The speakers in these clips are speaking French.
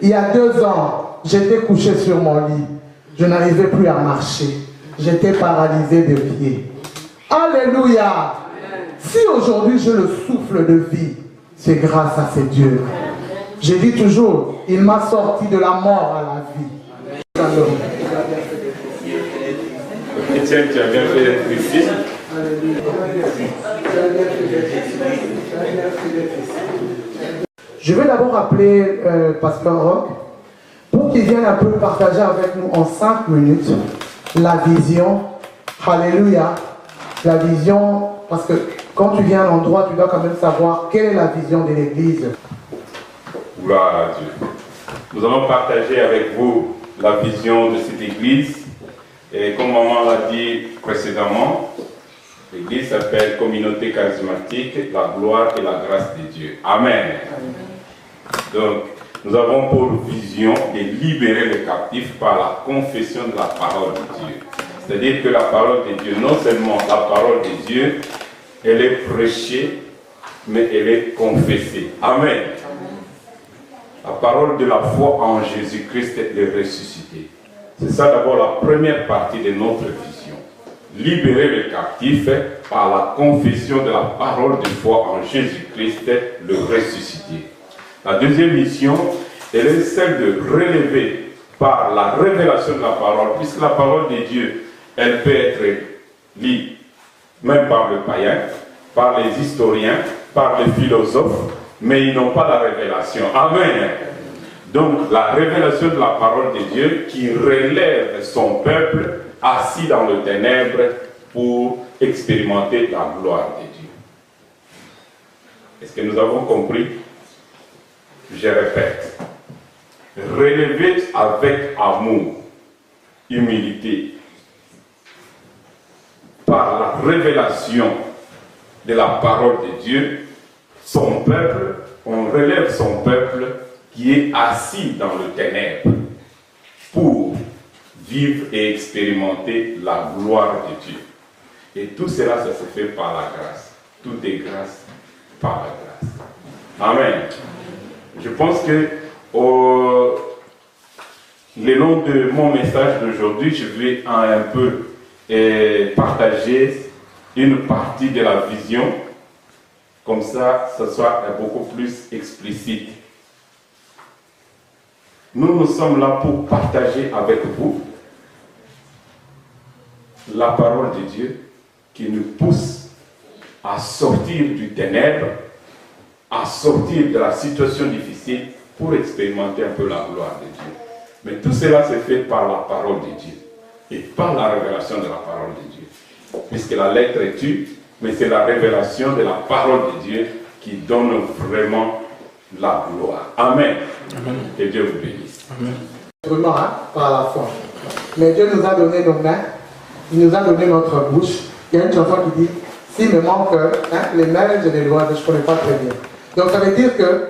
Il y a 2 ans, j'étais couché sur mon lit. Je n'arrivais plus à marcher. J'étais paralysé de pied. Alléluia. Si aujourd'hui j'ai le souffle de vie, c'est grâce à ces dieux. J'ai dit toujours, il m'a sorti de la mort à la vie. Shalom. Étienne, tu as bien fait d'être ici. Je vais d'abord appeler Pasteur Roch pour qu'il vienne un peu partager avec nous en 5 minutes la vision. Alléluia. La vision, parce que quand tu viens à l'endroit, tu dois quand même savoir quelle est la vision de l'Église. Gloire à Dieu. Nous allons partager avec vous la vision de cette Église. Et comme maman l'a dit précédemment, l'Église s'appelle Communauté charismatique, la gloire et la grâce de Dieu. Amen. Donc, nous avons pour vision de libérer les captifs par la confession de la parole de Dieu. C'est-à-dire que la parole de Dieu, non seulement la parole de Dieu, elle est prêchée, mais elle est confessée. Amen. La parole de la foi en Jésus-Christ est ressuscité. C'est ça d'abord la première partie de notre vision. Libérer les captifs par la confession de la parole de foi en Jésus-Christ, le ressuscité. La deuxième mission, elle est celle de relever par la révélation de la parole, puisque la parole de Dieu, elle peut être lue même par le païen, par les historiens, par les philosophes, mais ils n'ont pas la révélation. Amen. Donc la révélation de la parole de Dieu qui relève son peuple assis dans le ténèbre pour expérimenter la gloire de Dieu. Est-ce que nous avons compris? Je répète. Relever avec amour, humilité, par la révélation de la parole de Dieu, son peuple, on relève son peuple qui est assis dans le ténèbre pour vivre et expérimenter la gloire de Dieu. Et tout cela, ça se fait par la grâce. Tout est grâce par la grâce. Amen. Je pense que le long de mon message d'aujourd'hui, je vais un peu partager une partie de la vision. Comme ça, ce soit beaucoup plus explicite. Nous sommes là pour partager avec vous la parole de Dieu qui nous pousse à sortir du ténèbre, à sortir de la situation difficile pour expérimenter un peu la gloire de Dieu. Mais tout cela se fait par la parole de Dieu et par la révélation de la parole de Dieu. Puisque la lettre est tue, mais c'est la révélation de la parole de Dieu qui donne vraiment la gloire. Amen. Amen. Que Dieu vous bénisse. Amen. Vraiment, par la foi. Mais Dieu nous a donné nos mains, il nous a donné notre bouche. Il y a une chanson qui dit, s'il me manque les mains, je les doigts, je ne connais pas très bien. Donc ça veut dire que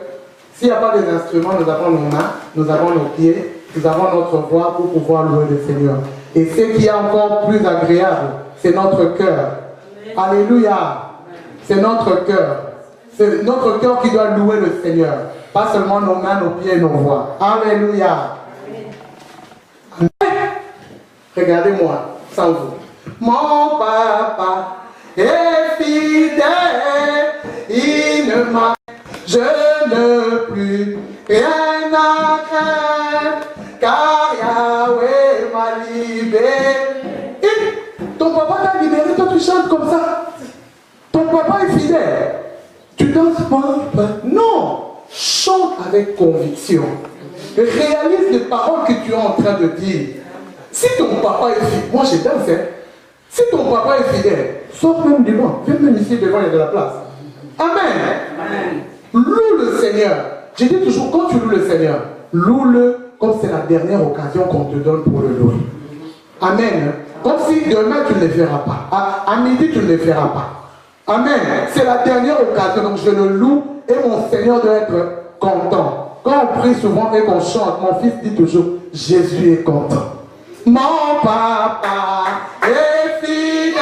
s'il n'y a pas des instruments, nous avons nos mains, nous avons nos pieds, nous avons notre voix pour pouvoir louer le Seigneur. Et ce qui est encore plus agréable, c'est notre cœur. Alléluia. C'est notre cœur. C'est notre cœur qui doit louer le Seigneur. Pas seulement nos mains, nos pieds et nos voix. Alléluia. Amen. Regardez-moi, sans vous. Mon papa est fidèle. Il ne m'a... Je ne plus rien à craindre. Car Yahweh m'a libéré. Ton papa t'a libéré, toi tu chantes comme ça. Ton papa est fidèle. Tu danses pas. Non. Chante avec conviction. Réalise les paroles que tu es en train de dire. Si ton papa est fidèle, moi je danse. Si ton papa est fidèle, sors même du banc. Viens même ici devant, il y a de la place. Amen. Amen. Loue le Seigneur. Je dis toujours, quand tu loues le Seigneur, loue-le comme c'est la dernière occasion qu'on te donne pour le louer. Amen. Comme si demain tu ne le feras pas. À midi tu ne le feras pas. Amen. C'est la dernière occasion. Donc je le loue et mon Seigneur doit être content. Quand on prie souvent et qu'on chante, mon fils dit toujours, Jésus est content. Mon papa est fidèle.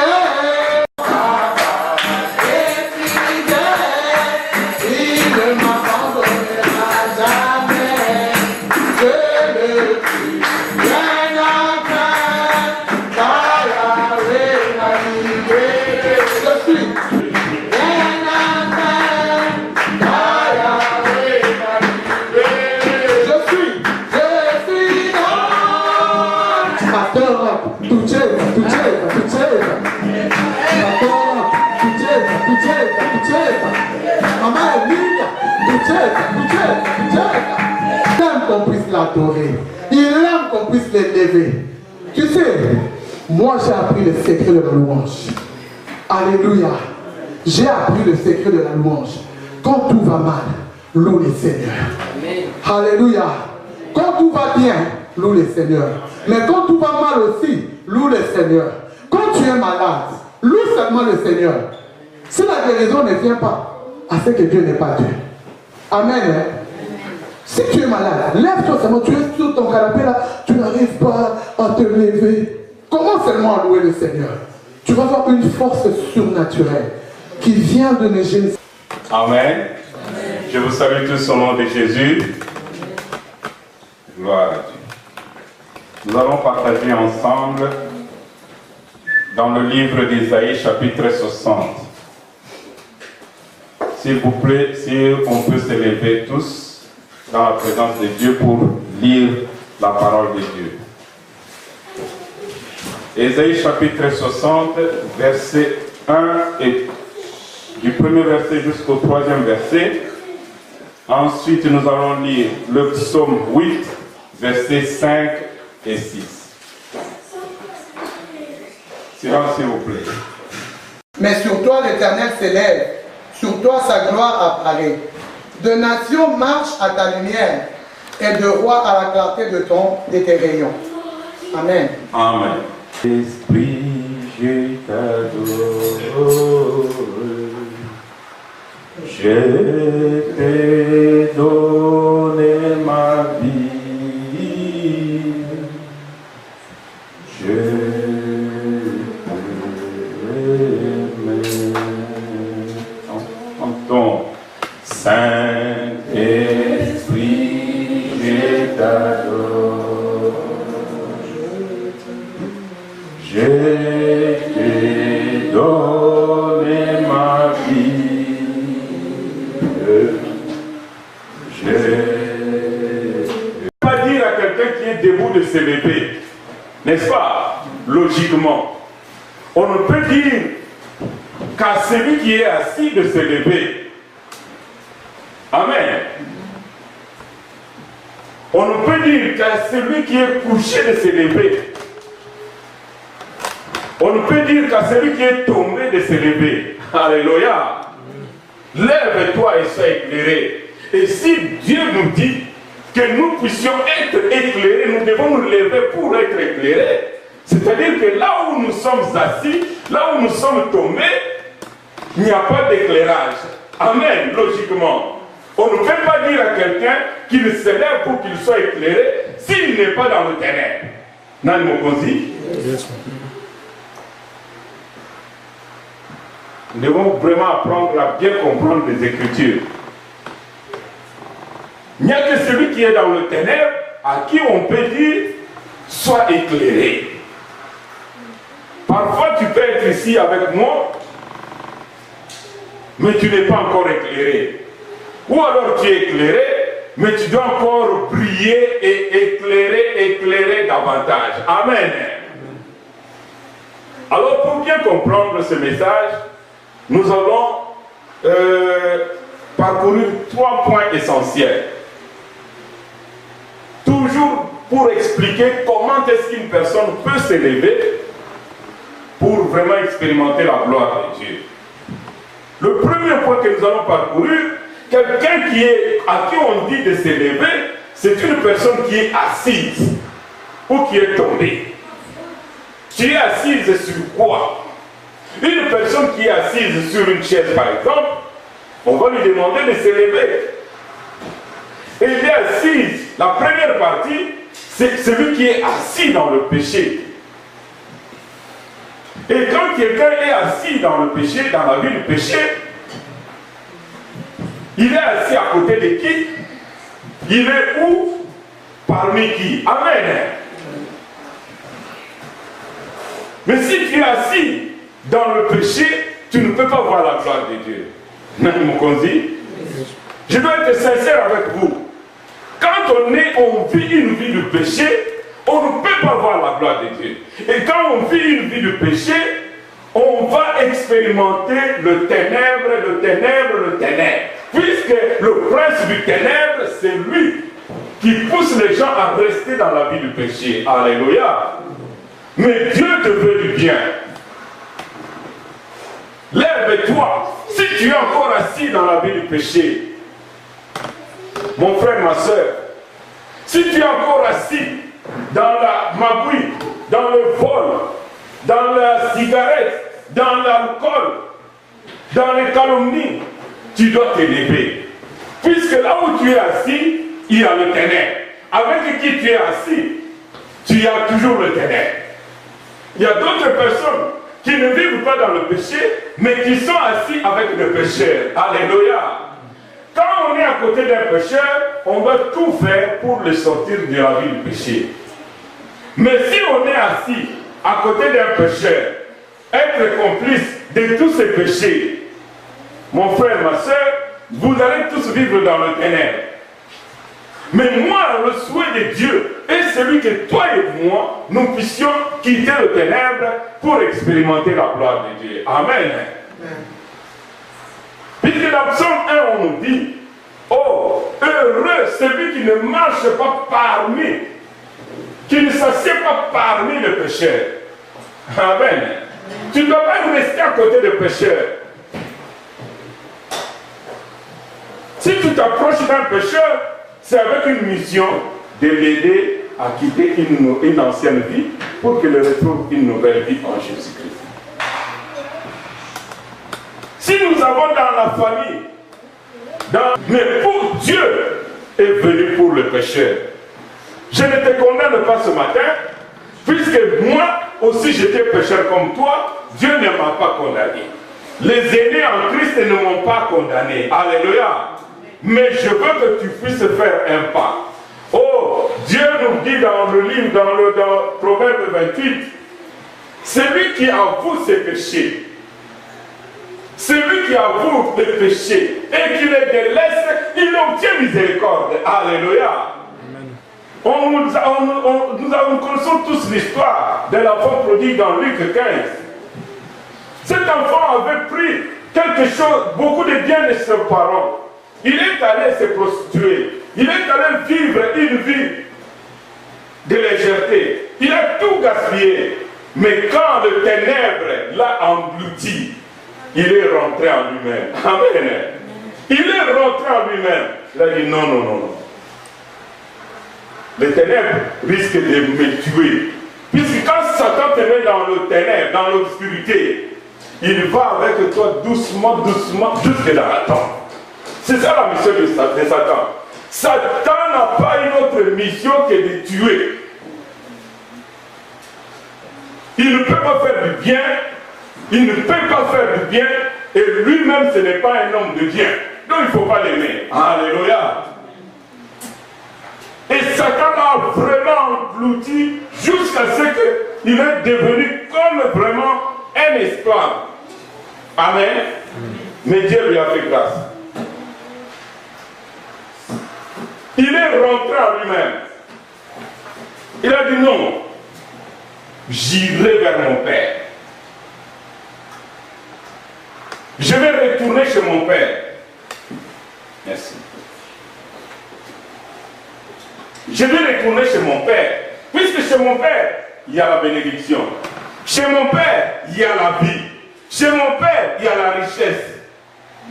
l'adorer. Il aime qu'on puisse l'élever. Tu sais, moi j'ai appris le secret de la louange. Alléluia. J'ai appris le secret de la louange. Quand tout va mal, loue le Seigneur. Alléluia. Quand tout va bien, loue le Seigneur. Mais quand tout va mal aussi, loue le Seigneur. Quand tu es malade, loue seulement le Seigneur. Si la guérison ne vient pas, à ce que Dieu n'est pas Dieu. Amen. Hein? Si tu es malade, lève-toi seulement, tu es sur ton canapé là, tu n'arrives pas à te lever. Comment seulement à louer le Seigneur? Tu vas avoir une force surnaturelle qui vient de ne jamais. Amen. Je vous salue tous au nom de Jésus. Gloire à Dieu. Nous allons partager ensemble dans le livre d'Ésaïe, chapitre 60. S'il vous plaît, si on peut se lever tous dans la présence de Dieu pour lire la parole de Dieu. Ésaïe chapitre 60, verset 1 et du premier verset jusqu'au troisième verset. Ensuite, nous allons lire le psaume 8, versets 5 et 6. Silence, s'il vous plaît. Mais sur toi, l'Éternel s'élève. Sur toi, sa gloire apparaît. De nations marchent à ta lumière, et de rois à la clarté de tes rayons. Amen. Amen. Esprit, je t'adore. Je t'ai donné ma vie. Je t'aime. Entends. Saint-Esprit, je t'adore. Je t'ai donné ma vie. Je ne peux pas dire à quelqu'un qui est debout de se lever, n'est-ce pas? Logiquement, on ne peut dire qu'à celui qui est assis de se lever. Amen. On ne peut dire qu'à celui qui est couché de se lever. On ne peut dire qu'à celui qui est tombé de se lever. Alléluia. Lève-toi et sois éclairé. Et si Dieu nous dit que nous puissions être éclairés, nous devons nous lever pour être éclairés. C'est-à-dire que là où nous sommes assis, là où nous sommes tombés, il n'y a pas d'éclairage. Amen, logiquement. On ne peut pas dire à quelqu'un qu'il se lève pour qu'il soit éclairé s'il n'est pas dans le ténèbre. Nan Mokonzi. Nous devons vraiment apprendre à bien comprendre les Écritures. Il n'y a que celui qui est dans le ténèbre à qui on peut dire sois éclairé. Parfois tu peux être ici avec moi, mais tu n'es pas encore éclairé. Ou alors tu es éclairé, mais tu dois encore briller et éclairer davantage. Amen. Alors pour bien comprendre ce message, nous allons parcourir 3 points essentiels. Toujours pour expliquer comment est-ce qu'une personne peut s'élever pour vraiment expérimenter la gloire de Dieu. Le premier point que nous allons parcourir, quelqu'un à qui on dit de s'élever, c'est une personne qui est assise ou qui est tombée. Tu es assise sur quoi? Une personne qui est assise sur une chaise, par exemple, on va lui demander de s'élever. Et il est assise. La première partie, c'est celui qui est assis dans le péché. Et quand quelqu'un est assis dans le péché, dans la vie du péché, il est assis à côté de qui? Il est où? Parmi qui? Amen. Mais si tu es assis dans le péché, tu ne peux pas voir la gloire de Dieu. Je dois être sincère avec vous. Quand on vit une vie de péché, on ne peut pas voir la gloire de Dieu. Et quand on vit une vie de péché, on va expérimenter le ténèbre. Puisque le prince du ténèbre, c'est lui. qui pousse les gens à rester dans la vie du péché. Alléluia. Mais Dieu te veut du bien. Lève-toi. Si tu es encore assis dans la vie du péché, mon frère, ma soeur, si tu es encore assis dans la magouille, dans le vol, dans la cigarette, dans l'alcool, dans les calomnies, tu dois t'élever. Puisque là où tu es assis, il y a le ténèbre. Avec qui tu es assis, tu as toujours le ténèbre. Il y a d'autres personnes qui ne vivent pas dans le péché, mais qui sont assis avec le pécheur. Alléluia. Quand on est à côté d'un pécheur, on va tout faire pour le sortir de la vie du péché. Mais si on est assis à côté d'un pécheur, être complice de tous ces péchés, mon frère, ma soeur, vous allez tous vivre dans le ténèbre. Mais moi, le souhait de Dieu est celui que toi et moi, nous puissions quitter le ténèbre pour expérimenter la gloire de Dieu. Amen. Puisque dans Psaume 1, on nous dit, oh, heureux celui qui ne marche pas parmi, qui ne s'assied pas parmi les pécheurs. Amen. Tu ne dois pas rester à côté des pécheurs. Si tu t'approches d'un pécheur, c'est avec une mission de l'aider à quitter une ancienne vie pour qu'il retrouve une nouvelle vie en Jésus-Christ. Si nous avons dans la famille, mais pour Dieu est venu pour le pécheur. Je ne te condamne pas ce matin, puisque moi aussi j'étais pécheur comme toi, Dieu ne m'a pas condamné. Les aînés en Christ ne m'ont pas condamné. Alléluia. Mais je veux que tu puisses faire un pas. Oh, Dieu nous dit dans le livre, dans Proverbe 28, celui qui avoue ses péchés, celui qui avoue les péchés et qui les délaisse, il obtient miséricorde. Alléluia. Nous connaissons tous l'histoire de l'enfant prodigue dans Luc 15. Cet enfant avait pris quelque chose, beaucoup de biens de ses parents. Il est allé se prostituer. Il est allé vivre une vie de légèreté. Il a tout gaspillé. Mais quand le ténèbre l'a englouti, il est rentré en lui-même. Amen. Il est rentré en lui-même. Il a dit non, non, non, non. Le ténèbre risque de me tuer. Puisque quand Satan te met dans le ténèbre, dans l'obscurité, il va avec toi doucement, doucement, jusque dans la tombe. C'est ça la mission de Satan. Satan n'a pas une autre mission que de tuer. Il ne peut pas faire du bien. Il ne peut pas faire du bien. Et lui-même, ce n'est pas un homme de bien. Donc il ne faut pas l'aimer. Alléluia. Et Satan a vraiment englouti jusqu'à ce qu'il est devenu comme vraiment un esclave. Amen. Mais Dieu lui a fait grâce. Il est rentré en lui-même. Il a dit non, j'irai vers mon Père. Je vais retourner chez mon Père. Merci. Je vais retourner chez mon Père. Puisque chez mon Père, il y a la bénédiction. Chez mon Père, il y a la vie. Chez mon Père, il y a la richesse.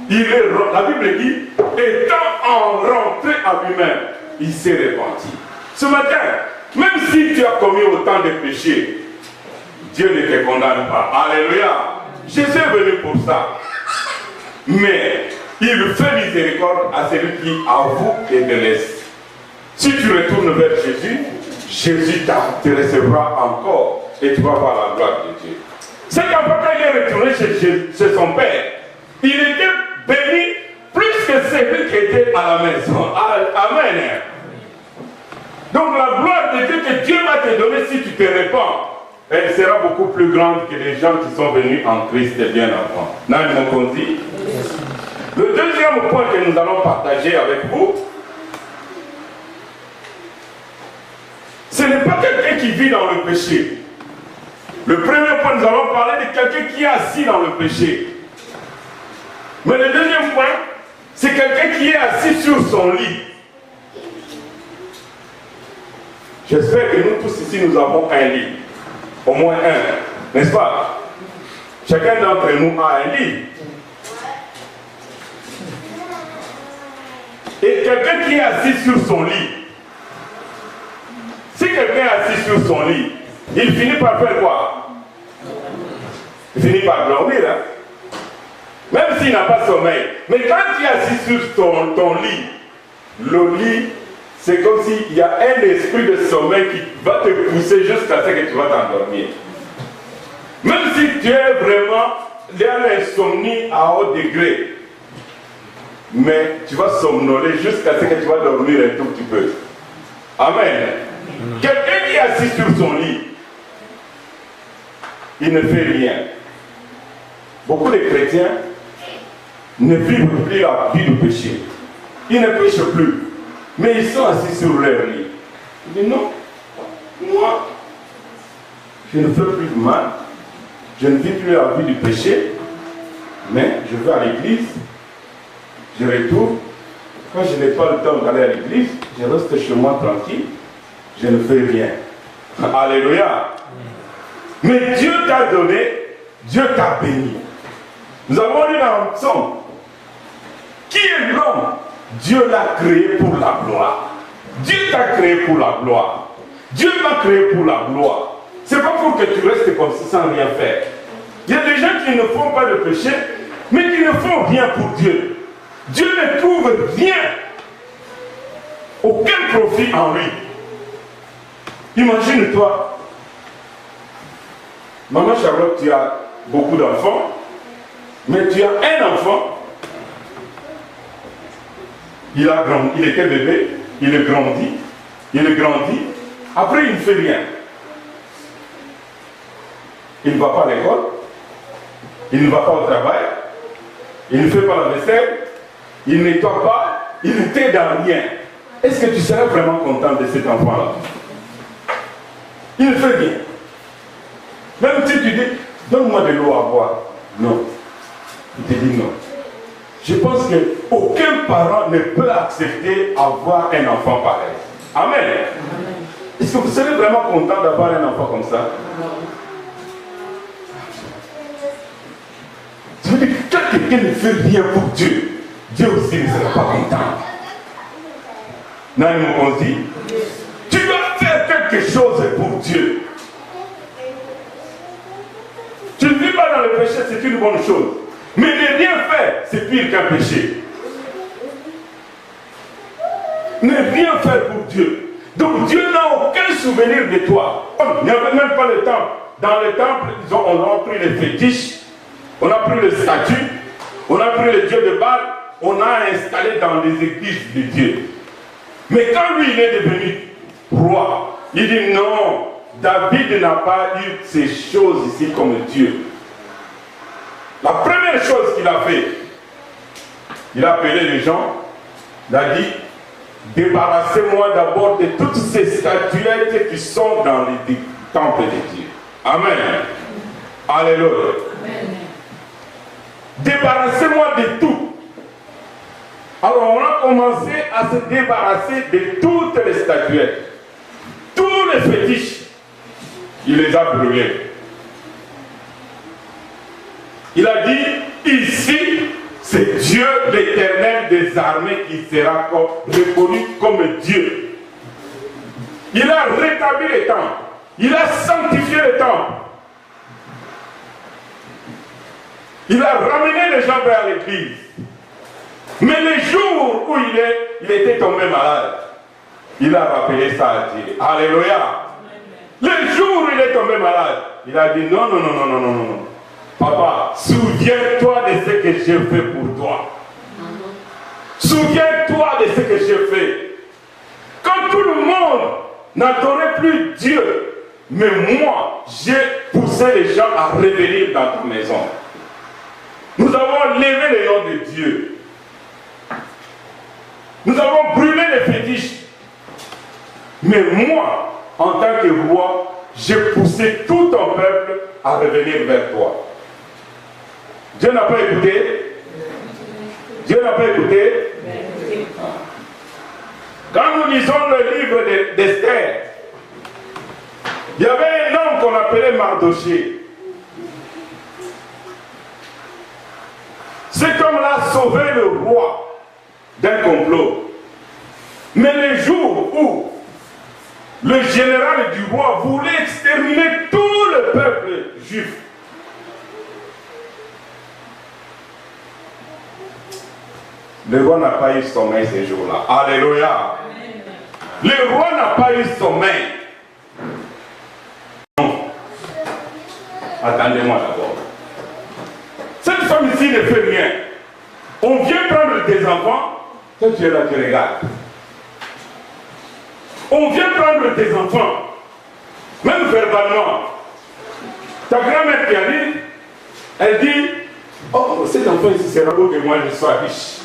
La Bible dit, étant en rentré à lui-même, il s'est repenti. Ce matin, même si tu as commis autant de péchés, Dieu ne te condamne pas. Alléluia. Jésus est venu pour ça. Mais il fait miséricorde à celui qui avoue et délaisse. Si tu retournes vers Jésus, Jésus te recevra encore et tu vas voir la gloire de Dieu. C'est qu'en fait, quand il est retourné chez son Père, il était béni plus que celui qui était à la maison. Amen. Donc la gloire de Dieu que Dieu va te donner si tu te répands, elle sera beaucoup plus grande que les gens qui sont venus en Christ bien avant. Le deuxième point que nous allons partager avec vous, ce n'est pas quelqu'un qui vit dans le péché. Le premier point, nous allons parler de quelqu'un qui est assis dans le péché. Mais le deuxième point, c'est quelqu'un qui est assis sur son lit. J'espère que nous tous ici, nous avons un lit. Au moins un. N'est-ce pas? Chacun d'entre nous a un lit. Et quelqu'un qui est assis sur son lit, si quelqu'un est assis sur son lit, il finit par faire quoi? Il finit par dormir, hein? Même s'il n'a pas sommeil. Mais quand tu es assis sur ton lit, le lit, c'est comme s'il y a un esprit de sommeil qui va te pousser jusqu'à ce que tu vas t'endormir. Même si tu es vraiment dans l'insomnie à haut degré, mais tu vas somnoler jusqu'à ce que tu vas dormir un tout petit peu. Amen. Quelqu'un qui est assis sur son lit, il ne fait rien. Beaucoup de chrétiens ne vivent plus la vie du péché. Ils ne pêchent plus, mais ils sont assis sur leur lit. Ils disent non, moi, je ne fais plus de mal, je ne vis plus la vie du péché, mais je vais à l'église, je retourne. Quand je n'ai pas le temps d'aller à l'église, je reste chez moi tranquille, je ne fais rien. Alléluia. Mais Dieu t'a donné, Dieu t'a béni. Nous avons lu dans le psaume. Qui est l'homme? Dieu l'a créé pour la gloire. Dieu t'a créé pour la gloire. Dieu l'a créé pour la gloire. C'est pas pour que tu restes comme ça sans rien faire. Il y a des gens qui ne font pas de péché, mais qui ne font rien pour Dieu. Dieu ne trouve rien, aucun profit en lui. Imagine-toi, Maman Charlotte, tu as beaucoup d'enfants, mais tu as un enfant, il a grandi, il était bébé, il est grandi, après il ne fait rien. Il ne va pas à l'école, il ne va pas au travail, il ne fait pas la vaisselle, il ne nettoie pas, il ne t'aide dans rien. Est-ce que tu serais vraiment content de cet enfant-là? Il ne fait rien. Même si tu dis, donne-moi de l'eau à boire. Non. Il te dit non. Je pense qu'aucun parent ne peut accepter avoir un enfant pareil. Amen. Est-ce que vous serez vraiment content d'avoir un enfant comme ça? Ça veut dire que quand quelqu'un ne fait rien pour Dieu, Dieu aussi ne sera pas content. Nani Mokonzi, tu dois faire quelque chose pour Dieu. Tu ne vis pas dans le péché, c'est une bonne chose. Mais ne rien faire, c'est pire qu'un péché. Ne rien faire pour Dieu. Donc Dieu n'a aucun souvenir de toi. Il n'y avait même pas le temple. Dans le temple, on a pris les fétiches, on a pris le statut, on a pris le dieu de Baal, on a installé dans les églises de Dieu. Mais quand lui il est devenu roi, il dit non, David n'a pas eu ces choses ici comme Dieu. La première chose qu'il a fait, il a appelé les gens, il a dit, débarrassez-moi d'abord de toutes ces statuettes qui sont dans les temples de Dieu. Amen. Alléluia. Débarrassez-moi de tout. Alors on a commencé à se débarrasser de toutes les statuettes, tous les fétiches. Il les a brûlés. Il a dit, ici, c'est Dieu l'Éternel des armées qui sera reconnu comme Dieu. Il a rétabli le temple. Il a sanctifié le temple. Il a ramené les gens vers l'église. Mais le jour où il était tombé malade, il a rappelé ça à Dieu. Alléluia. Le jour où il est tombé malade, il a dit non, non, non, non, non, non, non. Papa, souviens-toi de ce que j'ai fait pour toi. Souviens-toi de ce que j'ai fait. Quand tout le monde n'adorait plus Dieu, mais moi, j'ai poussé les gens à revenir dans ta maison. Nous avons levé le nom de Dieu. Nous avons brûlé les fétiches. Mais moi, en tant que roi, j'ai poussé tout ton peuple à revenir vers toi. Dieu n'a pas écouté. Dieu n'a pas écouté. Quand nous lisons le livre d'Esther, Il y avait un homme qu'on appelait Mardochée. Cet homme-là a sauvé le roi d'un complot. Mais le jour où le général du roi voulait exterminer tout le peuple juif, le roi n'a pas eu sommeil ces jours-là. Alléluia. Le roi n'a pas eu sommeil. Non. Attendez-moi d'abord. Cette femme ici ne fait rien. On vient prendre tes enfants, toi tu es là, tu regardes. On vient prendre tes enfants, même verbalement. Ta grand-mère qui arrive, elle dit, oh, cet enfant ici sera beau que moi je sois riche.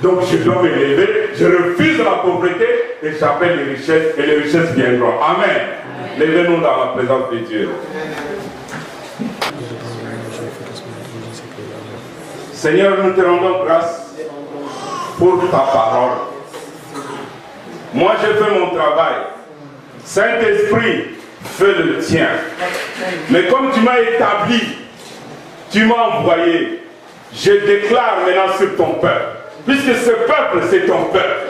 Donc je dois me lever, je refuse la pauvreté et j'appelle les richesses et les richesses viendront. Amen. Levez-nous dans la présence de Dieu. Seigneur, nous te rendons grâce pour ta parole. Moi, je fais mon travail. Saint-Esprit, fais le tien. Mais comme tu m'as établi, tu m'as envoyé, je déclare maintenant sur ton peuple, puisque ce peuple, c'est ton peuple.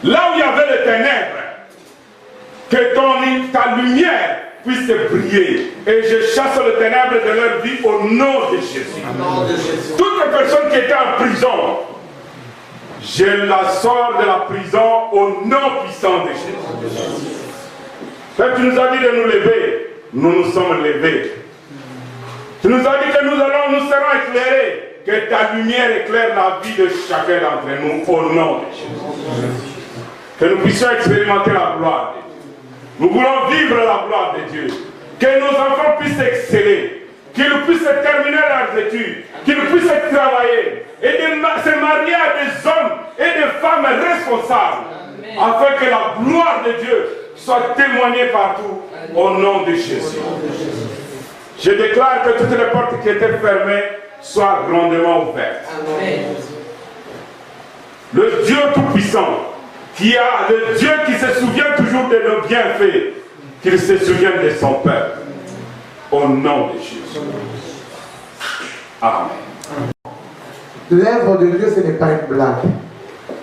Là où il y avait les ténèbres, que ta lumière puisse briller. Et je chasse les ténèbres de leur vie au nom de Jésus. Toutes les personnes qui étaient en prison, je la sors de la prison au nom puissant de Jésus. Père, tu nous as dit de nous lever. Nous nous sommes levés. Tu nous as dit que nous serons éclairés. Que ta lumière éclaire la vie de chacun d'entre nous au nom de Jésus. Que nous puissions expérimenter la gloire de Dieu. Nous voulons vivre la gloire de Dieu. Que nos enfants puissent exceller. Qu'ils puissent terminer leurs études. Qu'ils puissent travailler. Et se marier à des hommes et des femmes responsables. Amen. Afin que la gloire de Dieu soit témoignée partout au nom de Jésus. Je déclare que toutes les portes qui étaient fermées soient grandement ouvertes. Amen. Le Dieu Tout-Puissant, le Dieu qui se souvient toujours de nos bienfaits, qu'il se souvienne de son peuple. Au nom de Jésus. Amen. L'œuvre de Dieu, ce n'est pas une blague.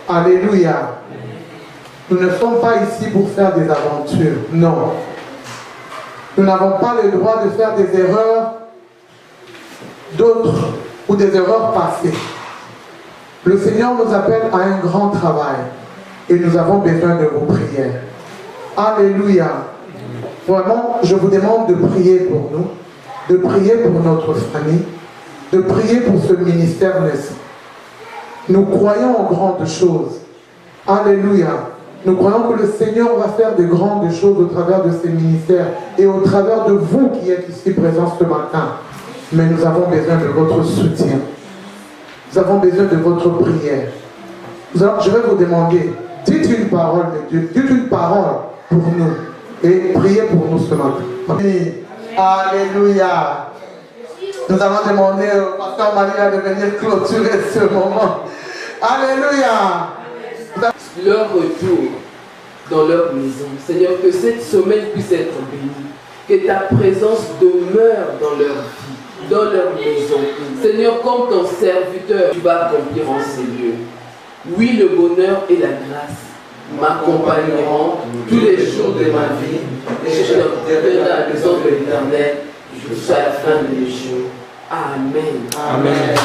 Alléluia. Nous ne sommes pas ici pour faire des aventures. Non. Nous n'avons pas le droit de faire des erreurs d'autres ou des erreurs passées. Le Seigneur nous appelle à un grand travail et nous avons besoin de vos prières. Alléluia. Vraiment, je vous demande de prier pour nous, de prier pour notre famille, de prier pour ce ministère naissant. Nous croyons en grandes choses. Alléluia. Nous croyons que le Seigneur va faire de grandes choses au travers de ces ministères et au travers de vous qui êtes ici présents ce matin. Mais nous avons besoin de votre soutien. Nous avons besoin de votre prière. Je vais vous demander, dites une parole de Dieu, dites une parole pour nous et priez pour nous ce matin. Amen. Alléluia. Nous allons demander au pasteur Maria de venir clôturer ce moment. Alléluia. Leur retour dans leur maison. Seigneur, que cette semaine puisse être bénie. Que ta présence demeure dans leur vie, dans leur maison. Seigneur, comme ton serviteur, tu vas accomplir en ces lieux. Oui, le bonheur et la grâce m'accompagneront tous les jours de ma vie. Et je habiterai dans la maison de l'Éternel jusqu'à la fin des jours. Amen. Amen.